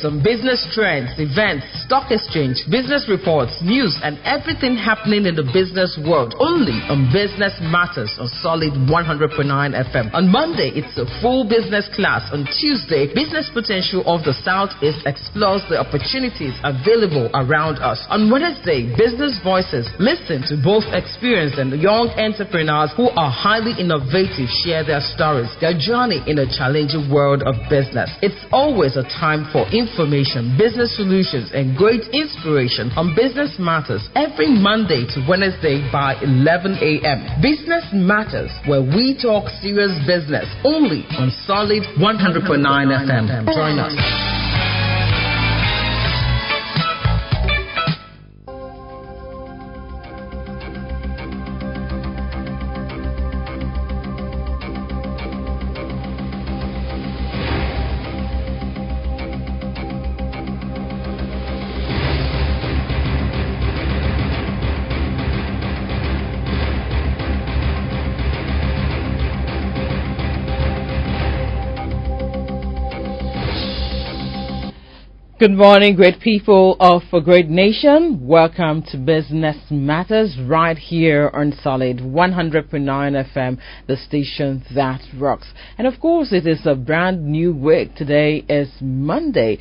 updates on business trends, events, stock exchange, business reports, news, and everything happening in the business world. Only on Business Matters on Solid 100.9 FM. On Monday, it's a full business class. On Tuesday, Business Potential of the Southeast explores the opportunities available around us. On Wednesday, Business Voices listen to both experienced and young entrepreneurs who are highly innovative share their stories, their journey in a challenging world of business. It's always a time for information, business solutions, and great inspiration on Business Matters every Monday to Wednesday by 11 a.m. Business Matters, where we talk serious business, only on Solid 100.9 FM. Join us. Good morning, great people of a great nation. Welcome to Business Matters right here on Solid 100.9 FM, the station that rocks. And of course, it is a brand new week. Today is Monday,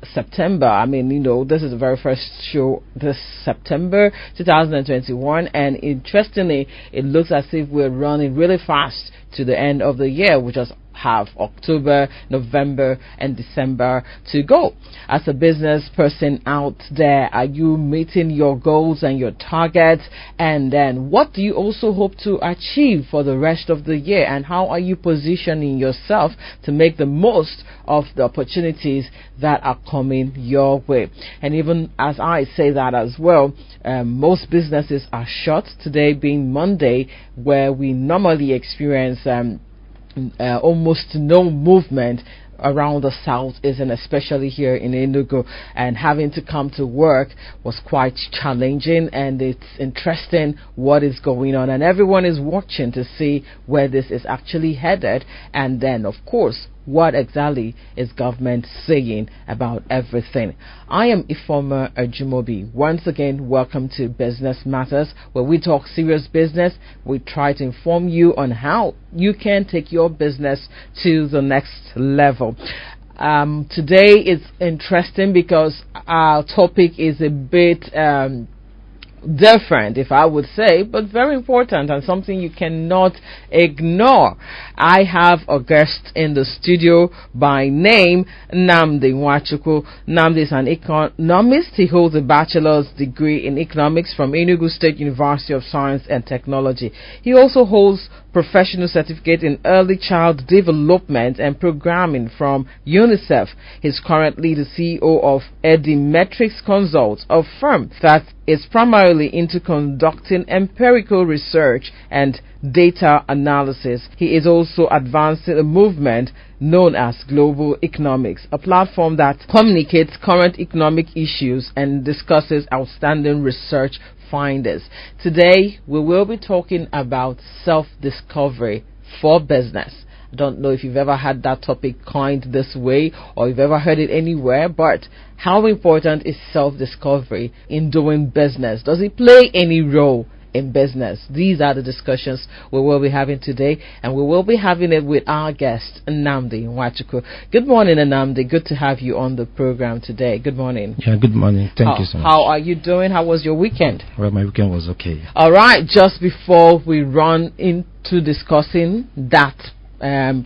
September. This is the very first show this September 2021. And interestingly, it looks as if we're running really fast to the end of the year. We just have October, November, and December to go. As a business person out there, are you meeting your goals and your targets? And then what do you also hope to achieve for the rest of the year? And how are you positioning yourself to make the most of the opportunities that are coming your way? And even as I say that as well, most businesses are shut, today being Monday, where we normally experience almost no movement around the south, and especially here in Enugu, and having to come to work was quite challenging. And it's interesting what is going on, and everyone is watching to see where this is actually headed. And then of course, what exactly is government saying about everything? I am Ifoma Ajumobi. Once again, welcome to Business Matters, where we talk serious business. We try to inform you on how you can take your business to the next level. Today is interesting because our topic is a bit different, if I would say, but very important and something you cannot ignore. I have a guest in the studio by name Nnamdi Nwachukwu. Nnamdi is an economist. He holds a bachelor's degree in economics from Enugu State University of Science and Technology. He also holds professional certificate in early child development and programming from UNICEF. He's currently the CEO of Edimetrics Consult, a firm that is primarily into conducting empirical research and data analysis. He is also advancing a movement known as Global Economics, a platform that communicates current economic issues and discusses outstanding research findings. Today, we will be talking about self-discovery for business. I don't know if you've ever had that topic coined this way or you've ever heard it anywhere, but how important is self-discovery in doing business? Does it play any role in business? These are the discussions we will be having today, and we will be having it with our guest, Nnamdi Nwachukwu. Good morning, Nnamdi. Good to have you on the program today. Good morning. Yeah, good morning. Thank you so much. How are you doing? How was your weekend? Well, my weekend was okay. All right. Just before we run into discussing that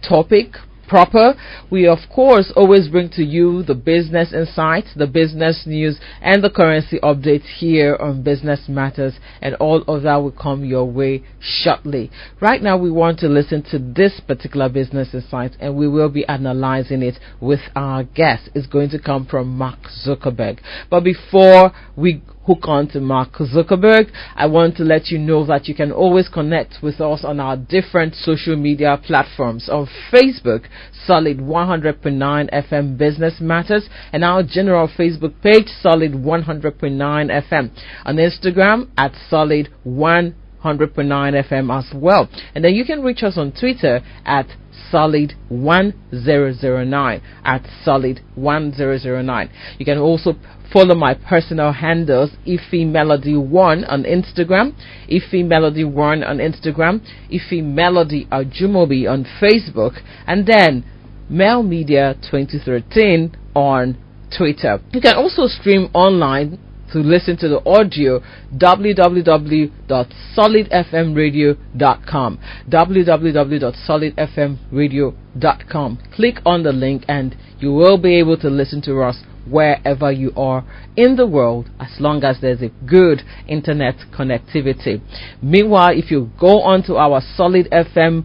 topic proper, we of course always bring to you the business insights, the business news, and the currency updates here on Business Matters, and all of that will come your way shortly. Right now we want to listen to this particular business insight, and we will be analyzing it with our guest. It's going to come from Mark Zuckerberg. But before we hook on to Mark Zuckerberg, I want to let you know that you can always connect with us on our different social media platforms. On Facebook, Solid 100.9 FM Business Matters, and our general Facebook page, Solid 100.9 FM. On Instagram, at Solid 1 100.9 FM as well. And then you can reach us on Twitter at solid1009, at solid1009. You can also follow my personal handles, Ife Melody 1 on Instagram, Ife Melody 1 on Instagram, Ife Melody Ajumobi on Facebook, and then Mel Media 2013 on Twitter. You can also stream online to listen to the audio, www.solidfmradio.com, www.solidfmradio.com. Click on the link and you will be able to listen to us wherever you are in the world, as long as there's a good internet connectivity. Meanwhile, if you go onto our Solid FM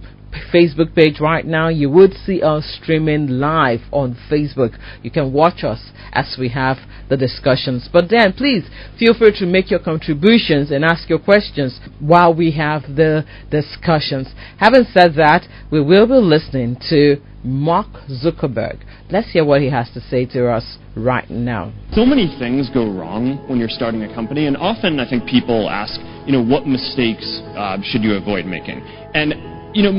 Facebook page right now, you would see us streaming live on Facebook. You can watch us as we have the discussions. But then please feel free to make your contributions and ask your questions while we have the discussions. Having said that, we will be listening to Mark Zuckerberg. Let's hear what he has to say to us right now. So many things go wrong when you're starting a company, and often I think people ask, what mistakes should you avoid making? And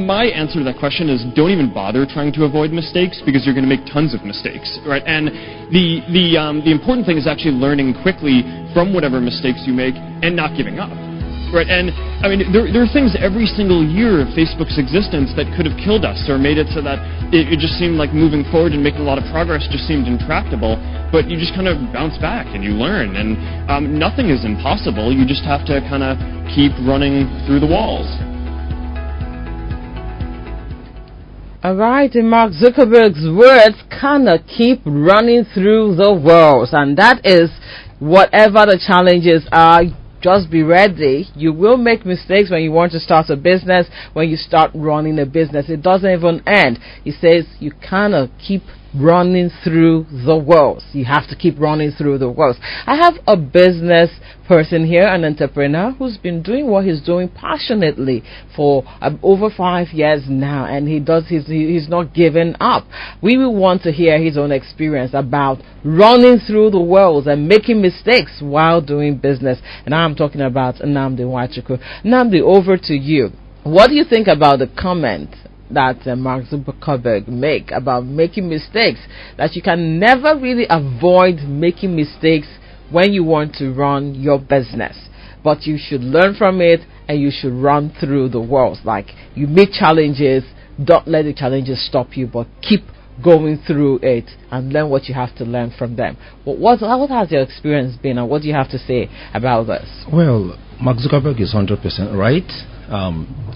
my answer to that question is don't even bother trying to avoid mistakes, because you're going to make tons of mistakes, right? And the important thing is actually learning quickly from whatever mistakes you make and not giving up, right? And I mean, there are things every single year of Facebook's existence that could have killed us or made it so that it just seemed like moving forward and making a lot of progress just seemed intractable. But you just kind of bounce back and you learn, and nothing is impossible. You just have to kind of keep running through the walls. Alright, in Mark Zuckerberg's words, kind of keep running through the walls, and that is whatever the challenges are. Just be ready. You will make mistakes when you want to start a business, when you start running a business. It doesn't even end. He says you kind of keep running through the walls. You have to keep running through the walls. I have a business person here, an entrepreneur, who's been doing what he's doing passionately for over 5 years now, and he's not giving up. We will want to hear his own experience about running through the walls and making mistakes while doing business. And I'm talking about Nnamdi Nwachukwu. Nnamdi, over to you. What do you think about the comment that Mark Zuckerberg make about making mistakes, that you can never really avoid making mistakes when you want to run your business, but you should learn from it and you should run through the walls? Like, you meet challenges, don't let the challenges stop you, but keep going through it and learn what you have to learn from them. What has your experience been, and what do you have to say about this? Well, Mark Zuckerberg is 100% right.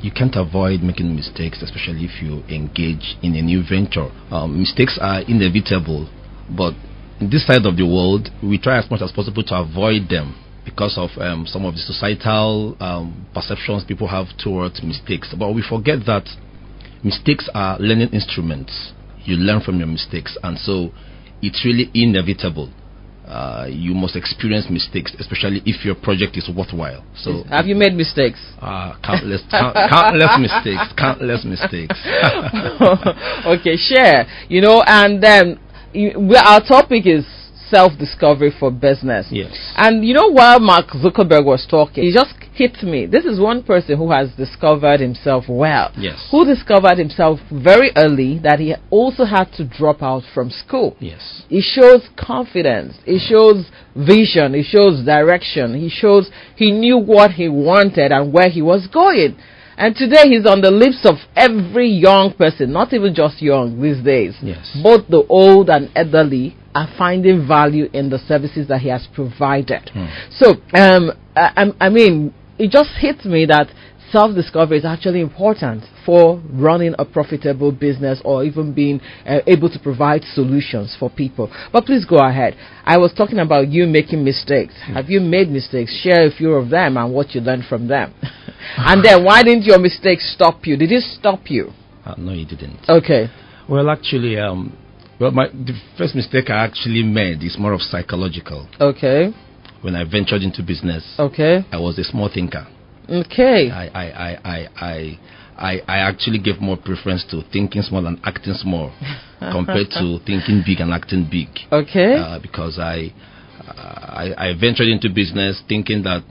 You can't avoid making mistakes, especially if you engage in a new venture. Mistakes are inevitable, but in this side of the world, we try as much as possible to avoid them because of some of the societal perceptions people have towards mistakes. But we forget that mistakes are learning instruments. You learn from your mistakes, and so it's really inevitable. You must experience mistakes, especially if your project is worthwhile. So, have you made mistakes? Countless mistakes. Okay, share. And then our topic is self-discovery for business. Yes. And while Mark Zuckerberg was talking, he just hit me. This is one person who has discovered himself well. Yes. Who discovered himself very early, that he also had to drop out from school. Yes. It shows confidence. It shows vision. It shows direction. He shows he knew what he wanted and where he was going. And today he's on the lips of every young person, not even just young these days. Yes. Both the old and elderly are finding value in the services that he has provided. So, I mean, it just hits me that self-discovery is actually important for running a profitable business, or even being able to provide solutions for people. But please go ahead. I was talking about you making mistakes. Have you made mistakes? Share a few of them and what you learned from them. And then, why didn't your mistakes stop you? Did it stop you? No, it didn't. Okay. Well, actually, the first mistake I actually made is more of psychological. Okay. When I ventured into business, okay, I was a small thinker. Okay. I actually gave more preference to thinking small and acting small compared to thinking big and acting big. Okay. Because I ventured into business thinking that,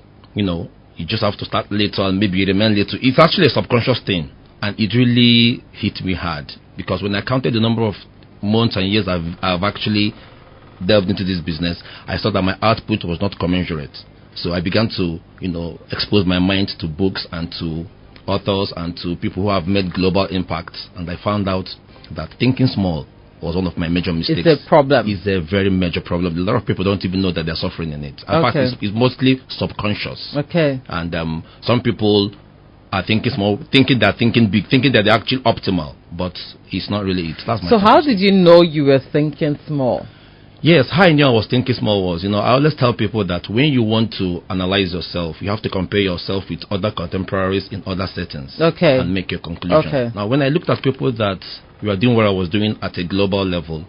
you just have to start little and maybe you remain little. It's actually a subconscious thing, and it really hit me hard, because when I counted the number of months and years I've actually delved into this business, I saw that my output was not commensurate. So I began to, expose my mind to books and to authors and to people who have made global impacts, and I found out that thinking small was one of my major mistakes. It's a problem. It's a very major problem. A lot of people don't even know that they're suffering in it. In fact, it's mostly subconscious. Okay. And some people are thinking small, thinking they're thinking big, thinking that they're actually optimal, but it's not really it. That's my So how did you know you were thinking small? Yes, how I knew I was thinking small was, I always tell people that when you want to analyze yourself, you have to compare yourself with other contemporaries in other settings. Okay. And make your conclusion. Okay. Now, when I looked at people that were doing what I was doing at a global level,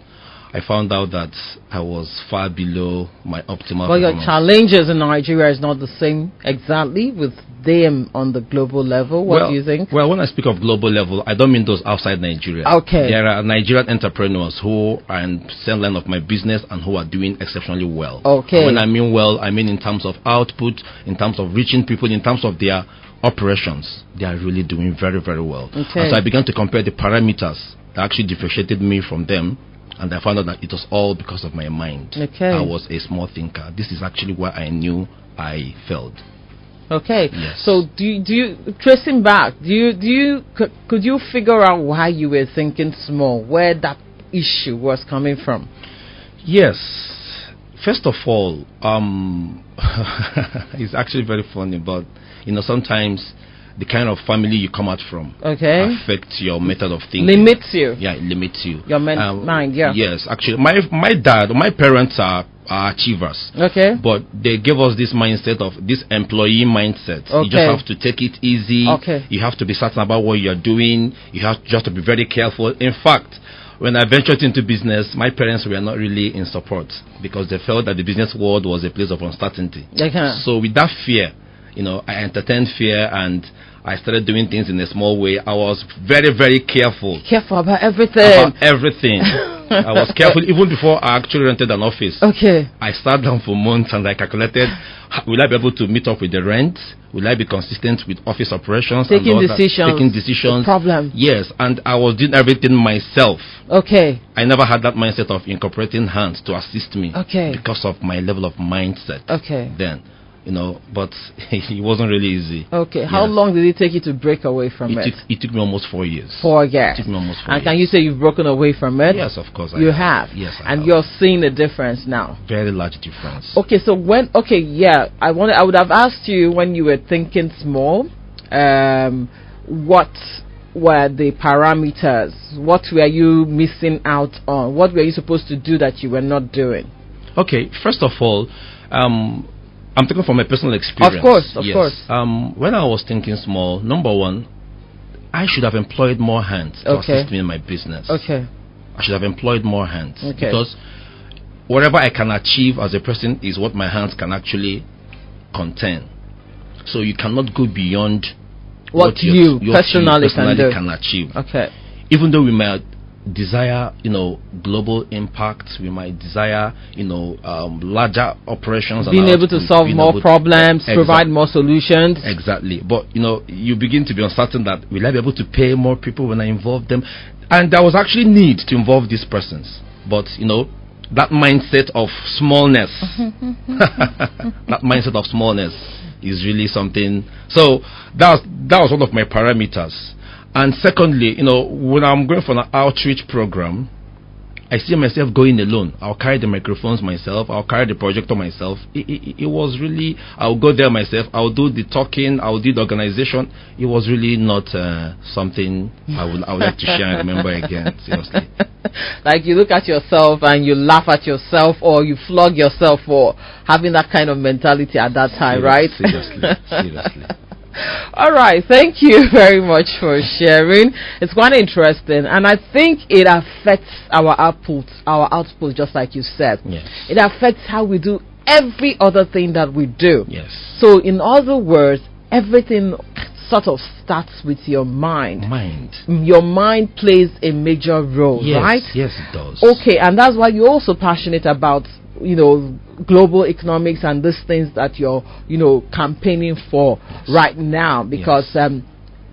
I found out that I was far below my optimal Well, your performance. challenges in Nigeria is not the same exactly with them on the global level. What do you think? Well, when I speak of global level, I don't mean those outside Nigeria. Okay. There are Nigerian entrepreneurs who are in the same line of my business and who are doing exceptionally well. Okay. And when I mean well, I mean in terms of output, in terms of reaching people, in terms of their operations. They are really doing very, very well. Okay. And so I began to compare the parameters that actually differentiated me from them. And I found out that it was all because of my mind. Okay. I was a small thinker. This is actually where I knew I failed. Okay. Yes. So do you tracing back? Could you figure out why you were thinking small? Where that issue was coming from? Yes. First of all, it's actually very funny, but sometimes the kind of family you come out from affects your method of thinking. Limits you. Yeah, it limits you. Your mind, yeah. Yes, actually, my parents are achievers. Okay. But they gave us this mindset of this employee mindset. Okay. You just have to take it easy. Okay. You have to be certain about what you're doing. You have just to be very careful. In fact, when I ventured into business, my parents were not really in support because they felt that the business world was a place of uncertainty. Okay. So with that fear, I entertained fear and I started doing things in a small way. I was very, very careful. Careful about everything. I was careful even before I actually rented an office. Okay. I sat down for months and I calculated, will I be able to meet up with the rent? Will I be consistent with office operations? Taking decisions. The problem. Yes, and I was doing everything myself. Okay. I never had that mindset of incorporating hands to assist me. Okay. Because of my level of mindset. Okay. Then. But it wasn't really easy. Okay. How long did it take you to break away from it? It took me almost 4 years. 4 years. It took me almost 4 years. And can you say you've broken away from it? Yes, of course. You have. Yes, I and have. You're seeing a difference now. Very large difference. Okay, so I would have asked you when you were thinking small, what were the parameters? What were you missing out on? What were you supposed to do that you were not doing? Okay, first of all, I'm talking from my personal experience. Of course. When I was thinking small, number one, I should have employed more hands to assist me in my business. Okay. I should have employed more hands. Okay. Because whatever I can achieve as a person is what my hands can actually contain. So you cannot go beyond what you personally can achieve. Okay. Even though we might desire, global impact, we might desire, larger operations, being able to solve more problems, provide more solutions. Exactly. But you begin to be uncertain that will I be able to pay more people when I involve them? And there was actually need to involve these persons. But that mindset of smallness, is really something. So that was one of my parameters. And secondly, when I'm going for an outreach program, I see myself going alone. I'll carry the microphones myself. I'll carry the projector myself. It was really, I'll go there myself. I'll do the talking. I'll do the organization. It was really not something I would like to share and remember again, seriously. Like you look at yourself and you laugh at yourself or you flog yourself for having that kind of mentality at that time, right? Seriously. All right, thank you very much for sharing. It's quite interesting, and I think it affects our output, just like you said. Yes. It affects how we do every other thing that we do. Yes. So, in other words, everything sort of starts with your mind. Mind. Your mind plays a major role, Yes, right? yes, it does. Okay, and that's why you're also passionate about, global economics and these things that you're, campaigning for right now, because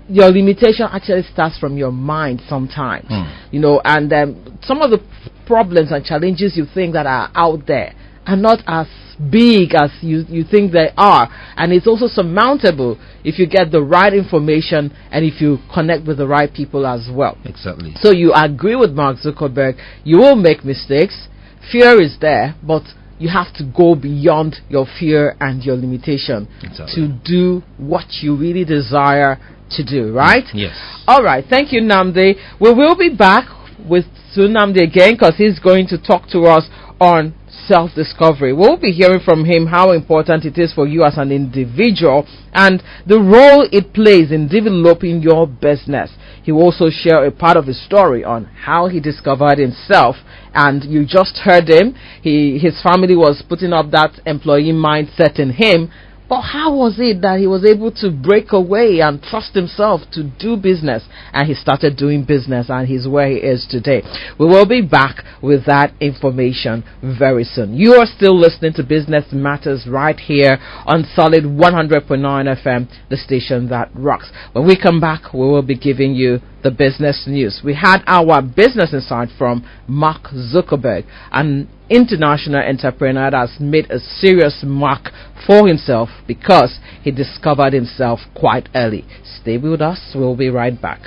your limitation actually starts from your mind sometimes, and some of the problems and challenges you think that are out there are not as big as you think they are, and it's also surmountable if you get the right information and if you connect with the right people as well. Exactly. So you agree with Mark Zuckerberg, you will make mistakes, fear is there, but you have to go beyond your fear and your limitation to do what you really desire to do, right? Yes. All right, thank you, Nnamdi. We will be back with Nnamdi again, because he's going to talk to us on self-discovery. We'll be hearing from him how important it is for you as an individual and the role it plays in developing your business. He will also share a part of his story on how he discovered himself, and you just heard him. His family was putting up that employee mindset in him. But how was it that he was able to break away and trust himself to do business? And he started doing business, and he's where he is today. We will be back with that information very soon. You are still listening to Business Matters right here on Solid 100.9 FM, the station that rocks. When we come back, we will be giving you the business news. We had our business insight from Mark Zuckerberg, an international entrepreneur that has made a serious mark for himself because he discovered himself quite early. Stay with us. We'll be right back.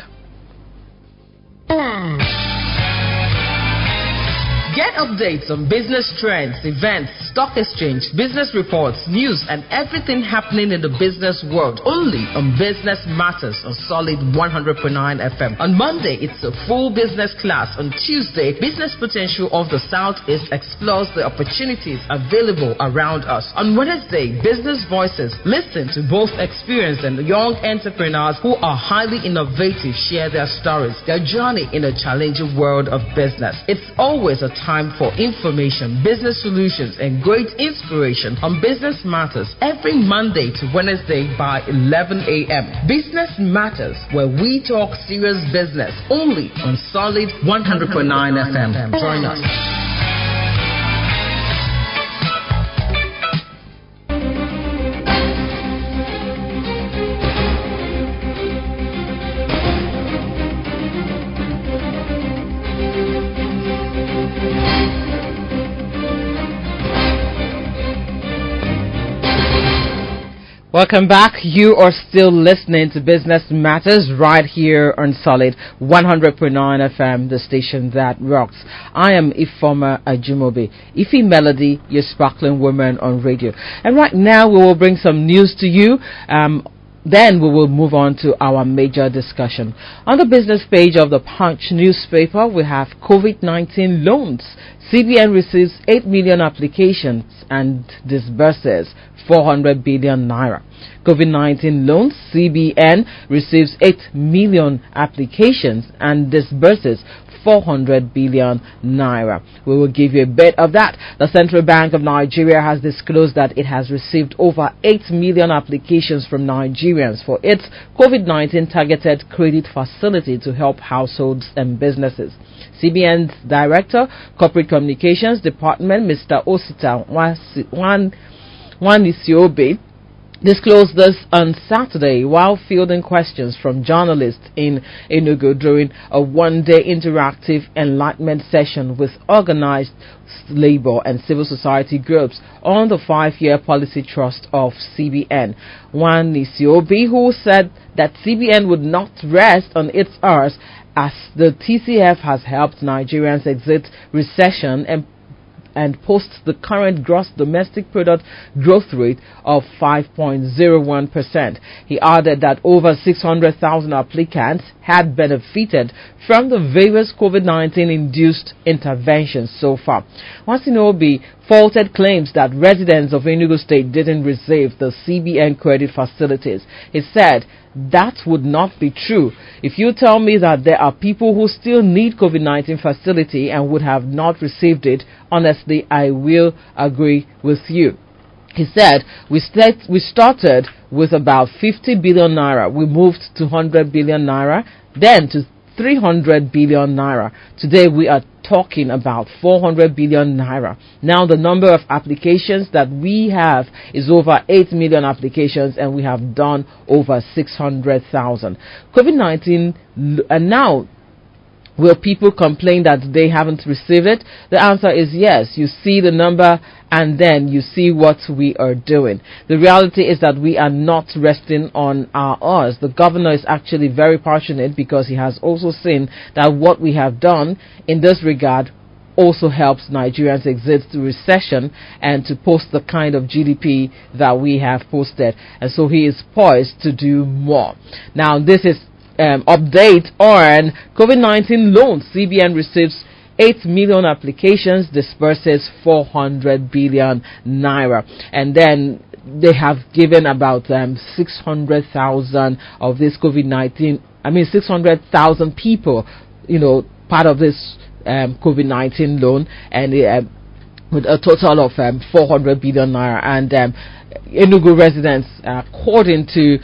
Get updates on business trends, events, stock exchange, business reports, news, and everything happening in the business world only on Business Matters on Solid 100.9 FM. On Monday, it's a full business class. On Tuesday, Business Potential of the Southeast explores the opportunities available around us. On Wednesday, Business Voices. Listen to both experienced and young entrepreneurs who are highly innovative share their stories, their journey in a challenging world of business. It's always a time for information, business solutions, and great inspiration on Business Matters every Monday to Wednesday by 11 a.m. Business Matters, where we talk serious business, only on Solid 100.9 FM. Join us. Welcome back. You are still listening to Business Matters right here on Solid 100.9 FM, the station that rocks. I am Ifoma Ajumobi, Ife Melody, your sparkling woman on radio. And right now we will bring some news to you. Then we will move on to our major discussion. On the business page of the Punch newspaper, we have COVID-19 loans. CBN receives 8 million applications and disburses 400 billion naira. COVID-19 loans, CBN receives 8 million applications and disburses 400 billion naira. We will give you a bit of that. The Central Bank of Nigeria has disclosed that it has received over 8 million applications from Nigerians for its COVID-19 targeted credit facility to help households and businesses. CBN's Director, Corporate Communications Department, Mr. Osita Wanisiobe, disclosed this on Saturday while fielding questions from journalists in Enugu during a one-day interactive enlightenment session with organized labor and civil society groups on the 5-year policy thrust of CBN. Wanisiobe, who said that CBN would not rest on its hours as the TCF has helped Nigerians exit recession and posts the current gross domestic product growth rate of 5.01%. He added that over 600,000 applicants had benefited from the various COVID-19 induced interventions so far. Wasinobi faulted claims that residents of Enugu State didn't receive the CBN credit facilities. He said that would not be true. If you tell me that there are people who still need COVID-19 facility and would have not received it, honestly, I will agree with you. He said, we started with about 50 billion naira. We moved to 100 billion naira, then to 300 billion naira. Today we are talking about 400 billion naira. Now the number of applications that we have is over 8 million applications, and we have done over 600,000. COVID-19, and now will people complain that they haven't received it? The answer is yes. You see the number and then you see what we are doing. The reality is that we are not resting on our oars. The governor is actually very passionate because he has also seen that what we have done in this regard also helps Nigerians exit the recession and to post the kind of GDP that we have posted. And so he is poised to do more. Now this is update on COVID-19 loans. CBN receives 8 million applications, disperses 400 billion naira, and then they have given about 600,000 of this COVID-19. 600,000 people, part of this COVID-19 loan, and with a total of 400 billion naira. And Enugu residents, according to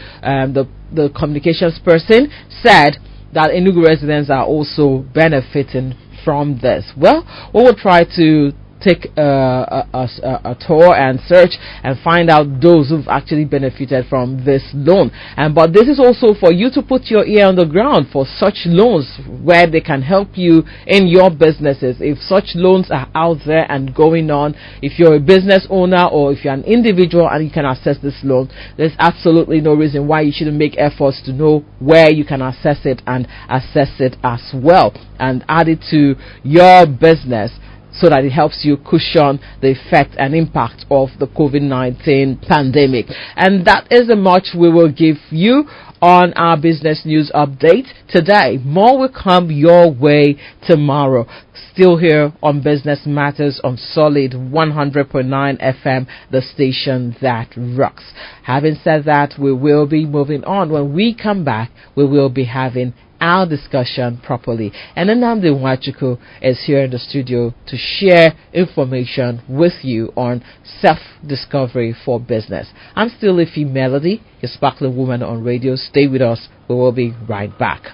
the communications person, said that Enugu residents are also benefiting from this. Well, we will try to take a tour and search and find out those who've actually benefited from this loan. But this is also for you to put your ear on the ground for such loans where they can help you in your businesses. If such loans are out there and going on, if you're a business owner or if you're an individual and you can access this loan, there's absolutely no reason why you shouldn't make efforts to know where you can access it and access it as well and add it to your business, so that it helps you cushion the effect and impact of the COVID-19 pandemic. And that is the much we will give you on our business news update today. More will come your way tomorrow. Still here on Business Matters on Solid 100.9 FM, the station that rocks. Having said that, we will be moving on. When we come back, we will be having our discussion properly. And Nnamdi Nwachukwu is here in the studio to share information with you on self-discovery for business. I'm still Iffy Melody, your sparkling woman on radio. Stay with us. We will be right back.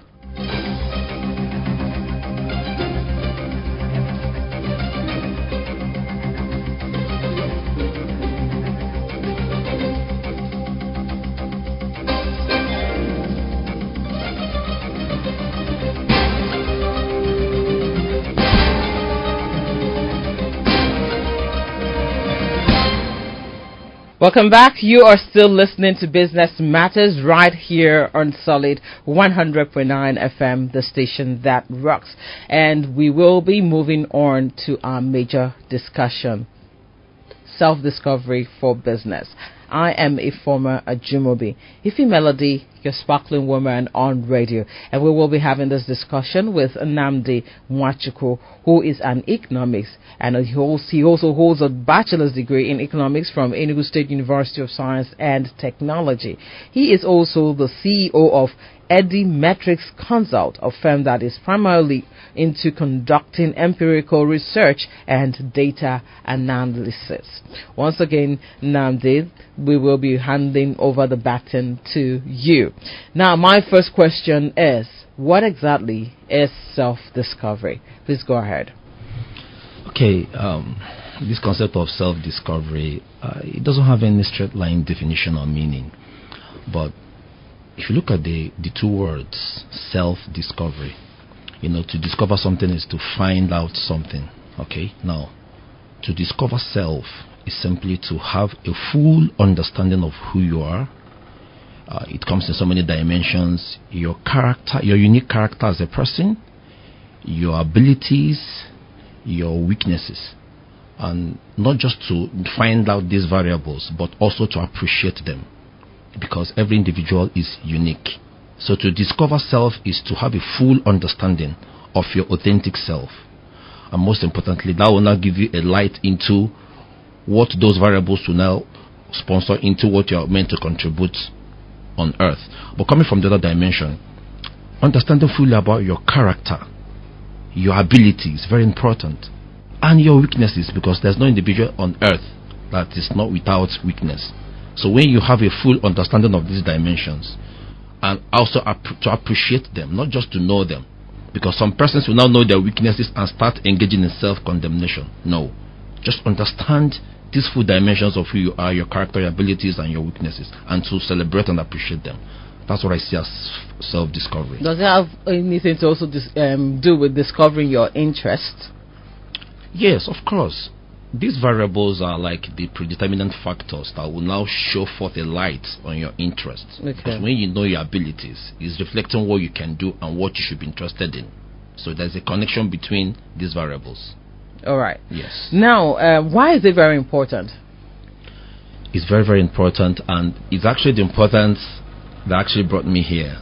Welcome back. You are still listening to Business Matters right here on Solid 100.9 FM, the station that rocks. And we will be moving on to our major discussion, self-discovery for business. I am a former Ajumobi, Iffy Melody, your sparkling woman on radio, and we will be having this discussion with Nnamdi Nwachukwu, who is an economics, and he also holds a bachelor's degree in economics from Enugu State University of Science and Technology. He is also the CEO of Edimetrics Consult, a firm that is primarily into conducting empirical research and data analysis. Once again, Nnamdi, we will be handing over the baton to you. Now, my first question is, what exactly is self-discovery? Please go ahead. Okay, this concept of self-discovery, it doesn't have any straight line definition or meaning, but if you look at the two words, self-discovery, to discover something is to find out something. Okay, now, to discover self is simply to have a full understanding of who you are. It comes in so many dimensions: your character, your unique character as a person, your abilities, your weaknesses, and not just to find out these variables, but also to appreciate them, because every individual is unique. So to discover self is to have a full understanding of your authentic self. And most importantly, that will now give you a light into what those variables will now sponsor into what you are meant to contribute on earth. But coming from the other dimension, understanding fully about your character, your ability is very important, and your weaknesses, because there's no individual on earth that is not without weakness. So when you have a full understanding of these dimensions, and also to appreciate them, not just to know them, because some persons will now know their weaknesses and start engaging in self-condemnation. No, just understand these full dimensions of who you are, your character, your abilities, and your weaknesses, and to celebrate and appreciate them. That's what I see as self-discovery. Does it have anything to also do with discovering your interests? Yes, of course. These variables are like the predeterminant factors that will now show forth a light on your interests. Okay. Because when you know your abilities, it's reflecting what you can do and what you should be interested in. So there's a connection between these variables. All right. Yes. Now, why is it very important? It's very, very important, and it's actually the importance that actually brought me here.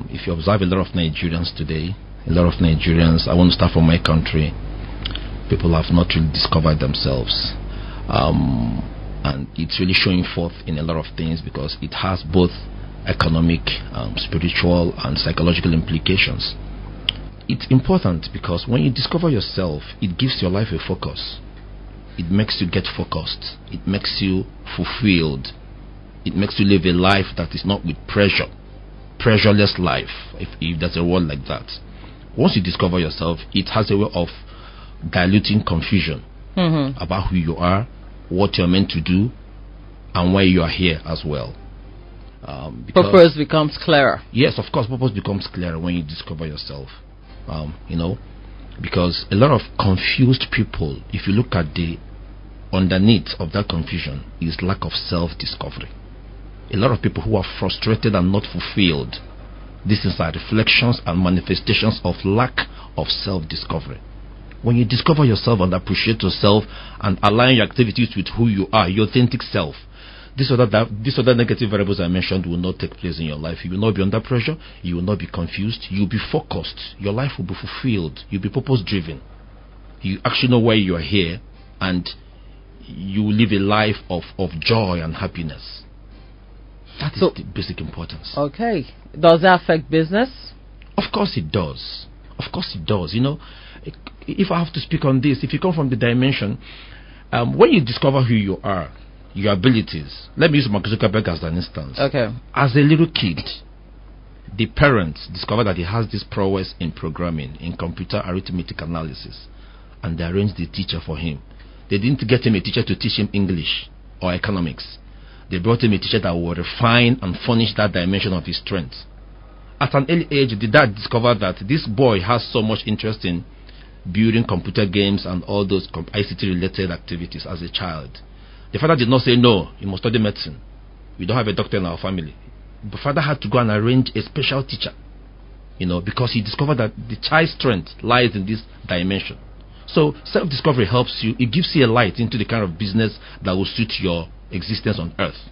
If you observe a lot of Nigerians today, I want to start from my country, people have not really discovered themselves, and it's really showing forth in a lot of things because it has both economic, spiritual, and psychological implications. It's important because when you discover yourself, it gives your life a focus. It makes you get focused. It makes you fulfilled. It makes you live a life that is not with pressure, pressureless life, if there's a word like that. Once you discover yourself, it has a way of diluting confusion about who you are, what you're meant to do, and why you are here as well. Purpose becomes clearer. Yes, of course, purpose becomes clearer when you discover yourself. Because a lot of confused people, if you look at the underneath of that confusion, is lack of self-discovery. A lot of people who are frustrated and not fulfilled, these are reflections and manifestations of lack of self-discovery. When you discover yourself and appreciate yourself and align your activities with who you are, your authentic self, these other negative variables I mentioned will not take place in your life. You will not be under pressure. You will not be confused. You will be focused. Your life will be fulfilled. You'll be purpose-driven. You actually know why you are here, and you will live a life of joy and happiness. That is the basic importance. Okay. Does that affect business? Of course it does. Of course it does. If I have to speak on this, if you come from the dimension, when you discover who you are, your abilities. Let me use Mark Zuckerberg as an instance. Okay. As a little kid, the parents discovered that he has this prowess in programming, in computer arithmetic analysis, and they arranged the teacher for him. They didn't get him a teacher to teach him English or economics. They brought him a teacher that would refine and furnish that dimension of his strengths. At an early age, the dad discovered that this boy has so much interest in building computer games and all those ICT related activities as a child. The father did not say, no, you must study medicine. We don't have a doctor in our family. The father had to go and arrange a special teacher, because he discovered that the child's strength lies in this dimension. So self-discovery helps you. It gives you a light into the kind of business that will suit your existence on earth.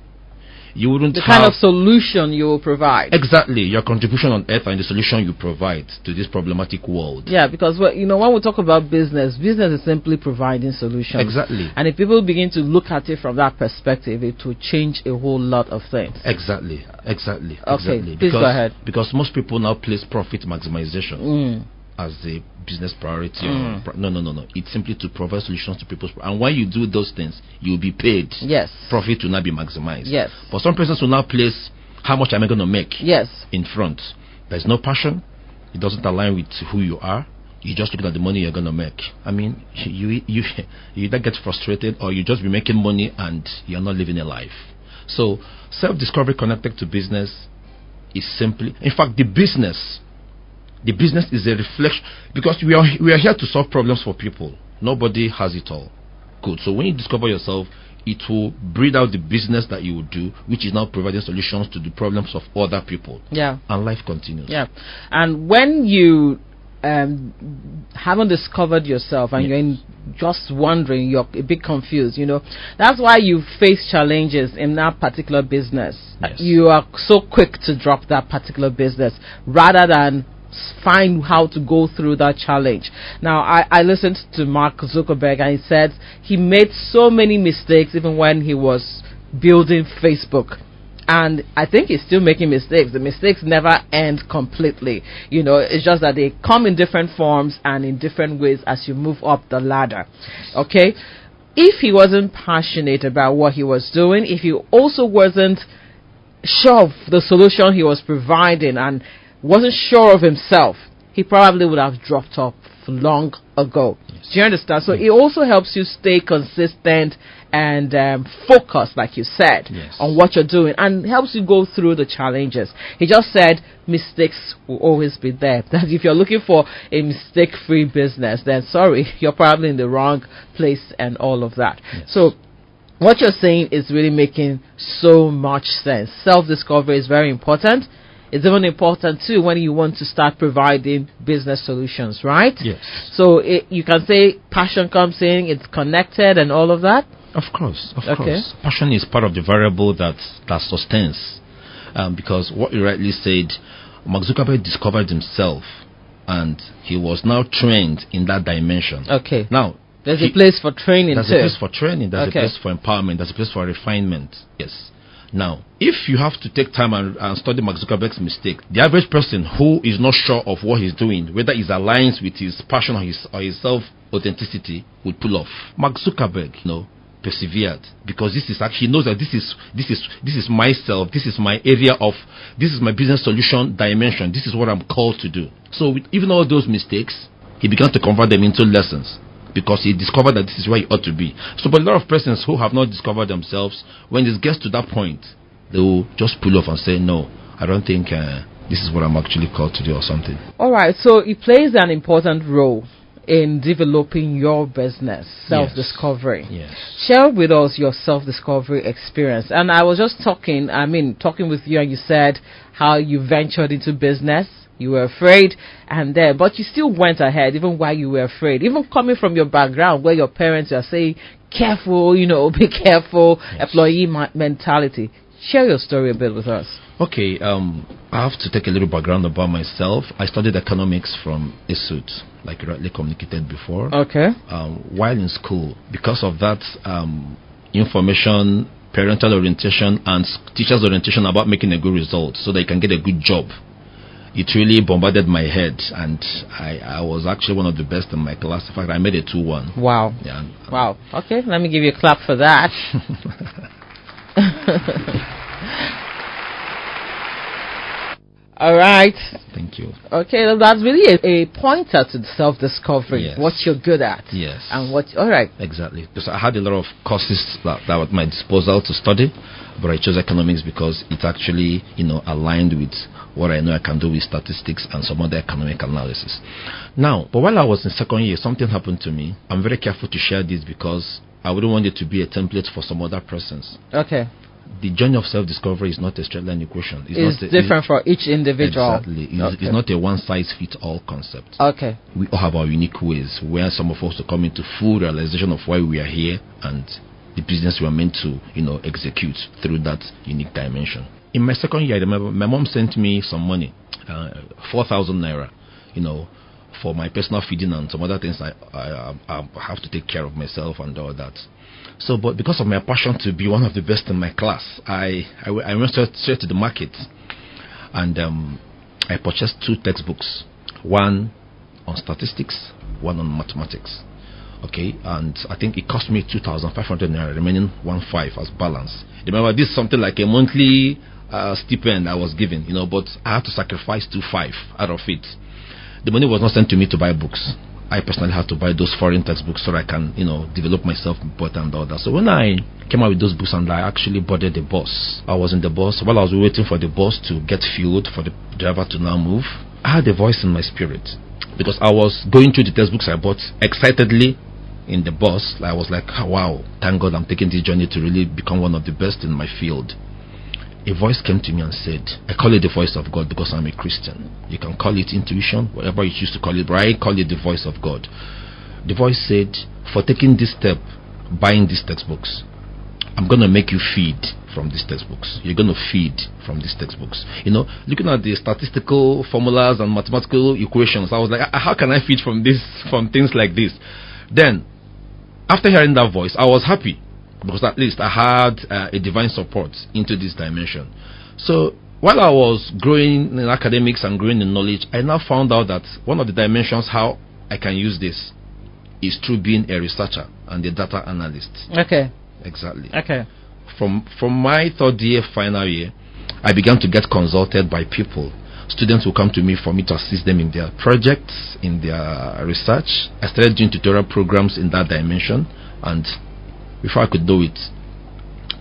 You wouldn't the kind of solution you will provide. Exactly, your contribution on earth and the solution you provide to this problematic world. Yeah, because when we talk about business is simply providing solutions. Exactly. And if people begin to look at it from that perspective, it will change a whole lot of things. Exactly. Okay, please go ahead. Because most people now place profit maximization as a business priority. No. It's simply to provide solutions to people's problems. And when you do those things, you'll be paid. Yes. Profit will not be maximized. Yes. But some persons will now place how much am I going to make in front. There's no passion. It doesn't align with who you are. You just look at the money you're going to make. I mean, you either get frustrated or you just be making money and you're not living a life. So self-discovery connected to business is simply, in fact, the business is a reflection, because we are here to solve problems for people. Nobody has it all. Good. So when you discover yourself, it will breed out the business that you will do, which is now providing solutions to the problems of other people. Yeah. And life continues. Yeah. And when you haven't discovered yourself and you're just wondering, you're a bit confused, that's why you face challenges in that particular business. Yes. You are so quick to drop that particular business rather than find how to go through that challenge. Now, I listened to Mark Zuckerberg, and he said he made so many mistakes even when he was building Facebook. And I think he's still making mistakes. The mistakes never end completely. It's just that they come in different forms and in different ways as you move up the ladder. Okay? if he wasn't passionate about what he was doing, if he also wasn't sure of the solution he was providing and wasn't sure of himself, he probably would have dropped off long ago. Yes. Do you understand? So it also helps you stay consistent and focused, like you said, Yes. on what you're doing, and helps you go through the challenges. He just said mistakes will always be there. That if you're looking for a mistake-free business, then sorry, you're probably in the wrong place and all of that. Yes. So what you're saying is really making so much sense. Self-discovery is very important. It's even important too when you want to start providing business solutions, right? Yes. So you can say passion comes in, it's connected and all of that. Of course, of Okay. course. Passion is part of the variable that sustains. Because what you rightly said, Mark Zuckerberg discovered himself, and he was now trained in that dimension. Okay. Now, There's a place for training there's too. a place for training, there's Okay. a place for empowerment, there's a place for refinement. Yes. Now, if you have to take time and study Mark Zuckerberg's mistake, the average person who is not sure of what he's doing, whether it aligns with his passion or his self-authenticity, would pull off. Mark Zuckerberg, persevered, because this is actually, he knows that this is myself, this is my area of, this is my business solution dimension, this is what I'm called to do. So with even all those mistakes, he began to convert them into lessons, because he discovered that this is where he ought to be. So, but a lot of persons who have not discovered themselves, when it gets to that point, they will just pull off and say, no, I don't think this is what I'm actually called to do or something. All right. So it plays an important role in developing your business, self-discovery. Yes. Share with us your self-discovery experience. And I was just talking with you, and you said how you ventured into business. You were afraid, but you still went ahead even while you were afraid. Even coming from your background where your parents are saying, careful, be careful, Yes. employee mentality. Share your story a bit with us. Okay, I have to take a little background about myself. I studied economics from ESUT, like you rightly communicated before. Okay. While in school, because of that information, parental orientation, and teachers' orientation about making a good result so that you can get a good job, it really bombarded my head, and I was actually one of the best in my class. In fact, I made a 2-1. Wow. Yeah. Wow. Okay, let me give you a clap for that. All right. Thank you. Okay, that's really a pointer to self-discovery. Yes. What you're good at. Yes. And what. All right. Exactly. Because I had a lot of courses that were at my disposal to study, but I chose economics because it actually, aligned with what I know I can do with statistics and some other economic analysis. Now, but while I was in second year, something happened to me. I'm very careful to share this because I wouldn't want it to be a template for some other persons. Okay. The journey of self-discovery is not a straight line equation. It's different for each individual. Exactly. Okay. It's not a one-size-fits-all concept. Okay. We all have our unique ways where some of us to come into full realization of why we are here and the business we are meant to, execute through that unique dimension. In my second year, I remember my mom sent me some money, 4,000 naira, for my personal feeding and some other things. I have to take care of myself and all that. So, but because of my passion to be one of the best in my class, I went straight to the market, and I purchased 2 textbooks, one on statistics, one on mathematics. Okay, and I think it cost me 2,500 naira, remaining 1,500 as balance. Remember, this is something like a monthly stipend I was given, but I had to sacrifice 2,500 out of it. The money was not sent to me to buy books. I personally had to buy those foreign textbooks so that I can, develop myself and all that. So when I came out with those books and I actually boarded the bus, I was in the bus. While I was waiting for the bus to get fueled for the driver to now move, I had a voice in my spirit, because I was going through the textbooks I bought excitedly in the bus. I was like, oh, wow, thank God I'm taking this journey to really become one of the best in my field. A voice came to me and said, I call it the voice of God because I'm a Christian. You can call it intuition, whatever you choose to call it, but I call it the voice of God. The voice said, for taking this step, buying these textbooks, I'm going to make you feed from these textbooks. You're going to feed from these textbooks. Looking at the statistical formulas and mathematical equations, I was like, how can I feed from things like this? Then, after hearing that voice, I was happy, because at least I had a divine support into this dimension. So while I was growing in academics and growing in knowledge, I now found out that one of the dimensions how I can use this is through being a researcher and a data analyst. Okay. Exactly. Okay. From my third year, final year, I began to get consulted by people. Students will come to me for me to assist them in their projects, in their research. I started doing tutorial programs in that dimension, and before I could do it,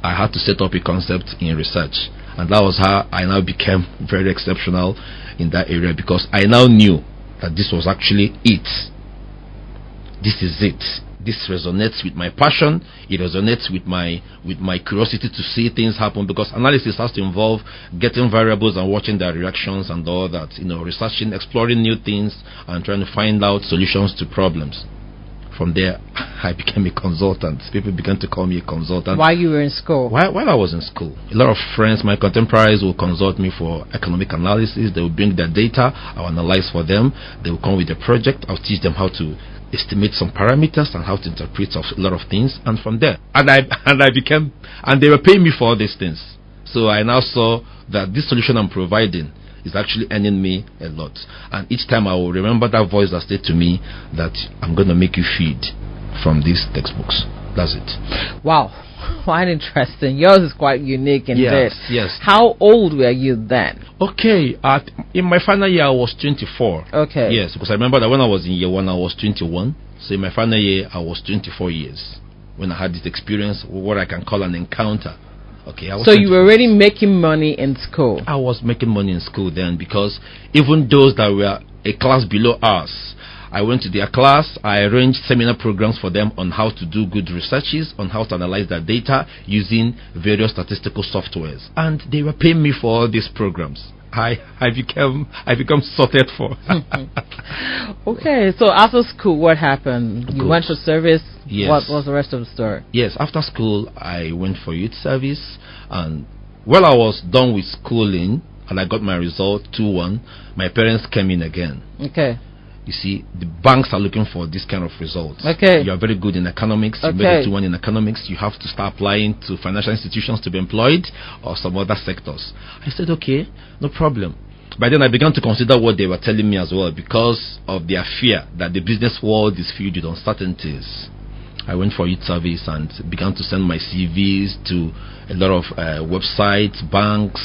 I had to set up a concept in research, and that was how I now became very exceptional in that area, because I now knew that this was actually it. This is it. This resonates with my passion. It resonates with my curiosity to see things happen, because analysis has to involve getting variables and watching their reactions and all that, researching, exploring new things and trying to find out solutions to problems. From there, I became a consultant. People began to call me a consultant. While you were in school? While I was in school. A lot of friends, my contemporaries, will consult me for economic analysis. They will bring their data. I'll analyze for them. They will come with a project. I'll teach them how to estimate some parameters and how to interpret a lot of things. And from there, and they were paying me for all these things. So I now saw that this solution I'm providing is actually earning me a lot. And each time I will remember that voice that said to me that I'm going to make you feed from these textbooks. That's it. Wow. Quite interesting. Yours is quite unique in yes, this. Yes. How old were you then? Okay. In my final year, I was 24. Okay. Yes, because I remember that when I was in year 1, I was 21. So in my final year, I was 24 years when I had this experience, what I can call an encounter. Okay, so you were already making money in school? I was making money in school then, because even those that were a class below us, I went to their class. I arranged seminar programs for them on how to do good researches, on how to analyze their data using various statistical softwares, and they were paying me for all these programs. I become sorted for. Okay, so after school, what happened? You went for service. Yes. What was the rest of the story? Yes, after school, I went for youth service, and while I was done with schooling and I got my result 2-1, my parents came in again. Okay. You see, the banks are looking for this kind of results. Okay. You are very good in economics. You made a 2-1 in economics. You have to start applying to financial institutions to be employed or some other sectors. I said, okay, no problem. By then I began to consider what they were telling me as well, because of their fear that the business world is filled with uncertainties. I went for youth service and began to send my CVs to a lot of websites, banks,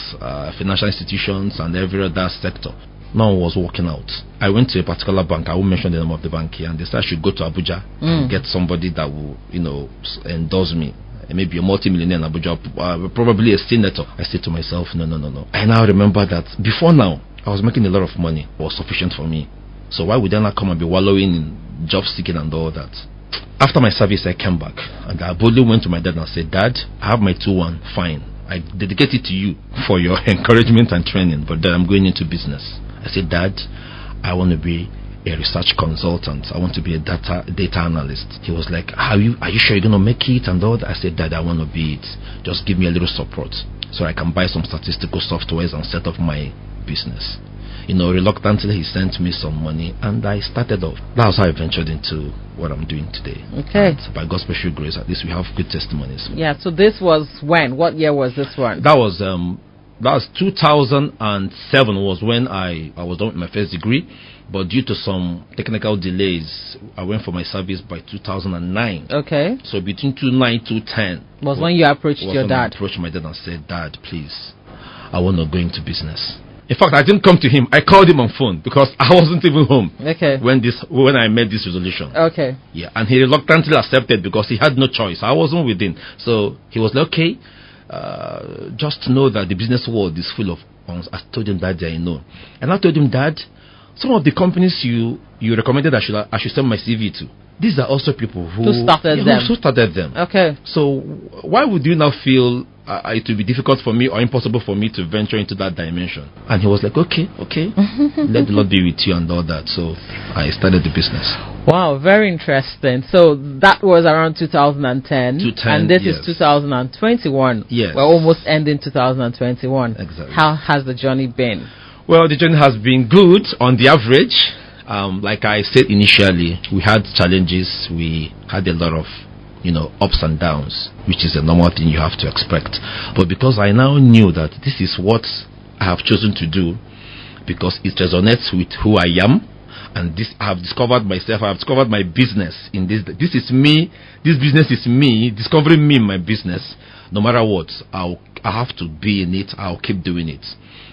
financial institutions, and every other sector. None was working out. I went to a particular bank. I won't mention the name of the bank here, and they said I should go to Abuja and get somebody that will, endorse me. Maybe a multi-millionaire in Abuja, probably a senator. I said to myself, no. I now remember that before now, I was making a lot of money. It was sufficient for me. So why would I not come and be wallowing in job seeking and all that? After my service, I came back, and I boldly went to my dad and said, Dad, I have my 2-1, fine. I dedicate it to you for your encouragement and training, but then I'm going into business. I said, Dad, I want to be a research consultant. I want to be a data analyst. He was like, are you sure you're going to make it and all that? I said, Dad, I want to be it. Just give me a little support so I can buy some statistical softwares and set up my business. Reluctantly, he sent me some money and I started off. That was how I ventured into what I'm doing today. Okay. And by God's special grace, at least we have good testimonies. Yeah, so this was when? What year was this one? That was 2007 was when I was done with my first degree, but due to some technical delays, I went for my service by 2009. Okay. So between 2009 to 2010 was when you approached your dad. I approached my dad and said, Dad, please, I want to go into business. In fact, I didn't come to him. I called him on phone because I wasn't even home. Okay. When I made this resolution. Okay. Yeah, and he reluctantly accepted because he had no choice. I wasn't with him, so he was like, okay. Just to know that the business world is full of I told him that day, and I told him, Dad, some of the companies you recommended I should send my CV to, these are also people who started them. Okay. So why would you now feel it will be difficult for me or impossible for me to venture into that dimension? And he was like, okay, let the Lord be with you and all that. So I started the business. Wow, very interesting. So that was around 2010, and this is 2021. Yes. We're almost ending 2021. Exactly. How has the journey been? Well, the journey has been good on the average. Like I said initially, we had challenges. We had a lot of ups and downs, which is a normal thing you have to expect. But because I now knew that this is what I have chosen to do, because it resonates with who I am, and this I have discovered myself. I have discovered my business in this. This is me. This business is me. Discovering me in my business. No matter what, I have to be in it. I'll keep doing it.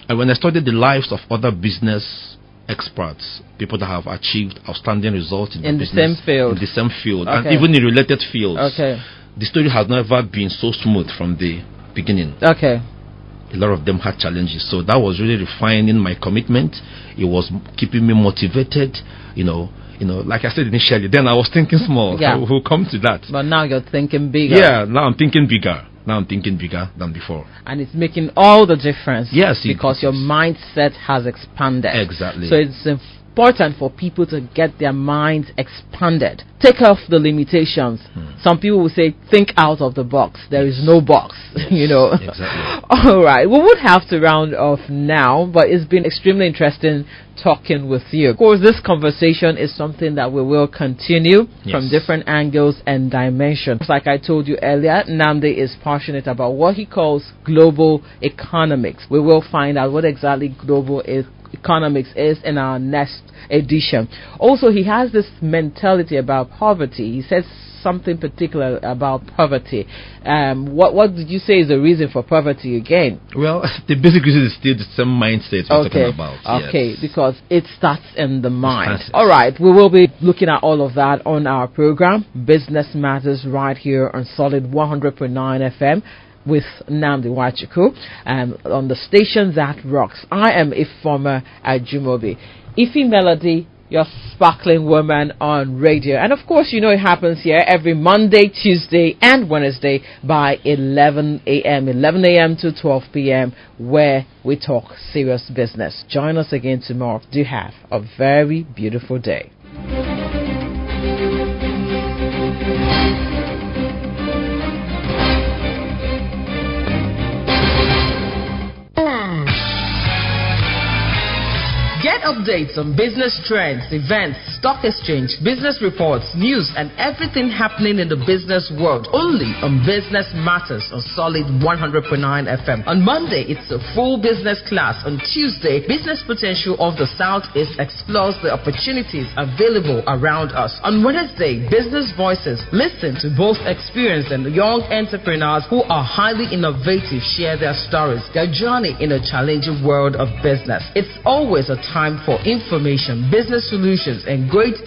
And when I studied the lives of other business experts, people that have achieved outstanding results in the same field, and even in related fields, the story has never been so smooth from the beginning. A lot of them had challenges, so that was really refining my commitment. It was keeping me motivated, like I said initially. Then I was thinking small. We'll come to that. But now you're thinking bigger. Yeah, now I'm thinking bigger. Now I'm thinking bigger than before. And it's making all the difference. Yes, because your mindset has expanded. Exactly. So it's important for people to get their minds expanded. Take off the limitations. Some people will say, think out of the box. There is no box, Exactly. All right. We would have to round off now, but it's been extremely interesting talking with you. Of course, this conversation is something that we will continue from different angles and dimensions. Like I told you earlier, Nnamdi is passionate about what he calls global economics. We will find out what exactly global economics is in our next edition. Also, he has this mentality about poverty. He says something particular about poverty. What did you say is the reason for poverty again? Well, the basic reason is still the same mindset we're talking about. Okay, because it starts in the mind. All right, we will be looking at all of that on our program, Business Matters, right here on Solid 100.9 FM. With Nnamdi Nwachukwu on the station that rocks. I am Ifeoma Ajumobi. Ify Melody, your sparkling woman on radio. And of course, it happens here every Monday, Tuesday, and Wednesday by 11 a.m. to 12 p.m., where we talk serious business. Join us again tomorrow. Do have a very beautiful day. Get updates on business trends, events, stock exchange, business reports, news, and everything happening in the business world only on Business Matters on Solid 100.9 FM. On Monday, it's a full business class. On Tuesday, Business Potential of the Southeast explores the opportunities available around us. On Wednesday, Business Voices listen to both experienced and young entrepreneurs who are highly innovative share their stories, their journey in a challenging world of business. It's always a time for information, business solutions, and great